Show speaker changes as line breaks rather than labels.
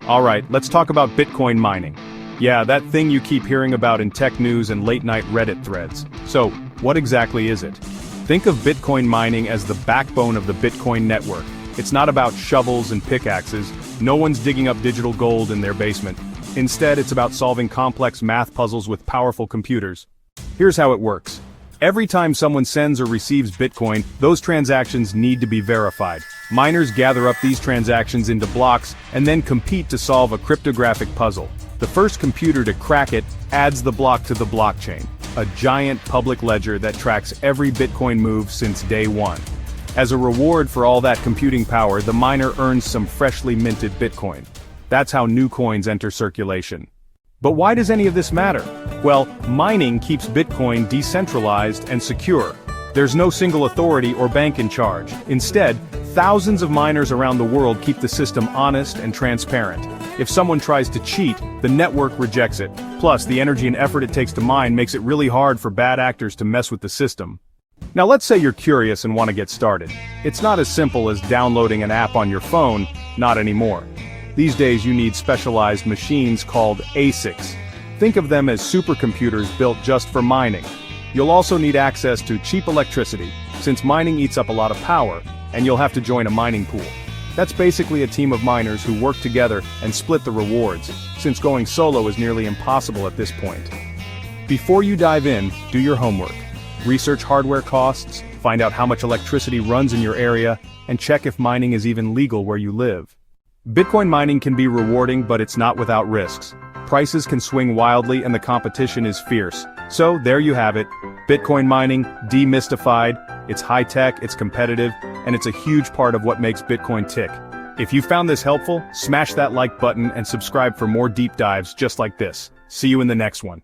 Alright, let's talk about Bitcoin mining. Yeah, that thing you keep hearing about in tech news and late-night Reddit threads. So, what exactly is it? Think of Bitcoin mining as the backbone of the Bitcoin network. It's not about shovels and pickaxes, no one's digging up digital gold in their basement. Instead, it's about solving complex math puzzles with powerful computers. Here's how it works. Every time someone sends or receives Bitcoin, those transactions need to be verified. Miners gather up these transactions into blocks and then compete to solve a cryptographic puzzle. The first computer to crack it adds the block to the blockchain, a giant public ledger that tracks every Bitcoin move since day one. As a reward for all that computing power, the miner earns some freshly minted Bitcoin. That's how new coins enter circulation. But why does any of this matter? Well, mining keeps Bitcoin decentralized and secure. There's no single authority or bank in charge. Instead, thousands of miners around the world keep the system honest and transparent. If someone tries to cheat, the network rejects it. Plus, the energy and effort it takes to mine makes it really hard for bad actors to mess with the system. Now let's say you're curious and want to get started. It's not as simple as downloading an app on your phone, not anymore. These days you need specialized machines called ASICs. Think of them as supercomputers built just for mining. You'll also need access to cheap electricity, since mining eats up a lot of power, and you'll have to join a mining pool. That's basically a team of miners who work together and split the rewards, since going solo is nearly impossible at this point. Before you dive in, do your homework. Research hardware costs, find out how much electricity runs in your area, and check if mining is even legal where you live. Bitcoin mining can be rewarding, but it's not without risks. Prices can swing wildly and the competition is fierce. So, there you have it. Bitcoin mining, demystified. It's high-tech, it's competitive, and it's a huge part of what makes Bitcoin tick. If you found this helpful, smash that like button and subscribe for more deep dives just like this. See you in the next one.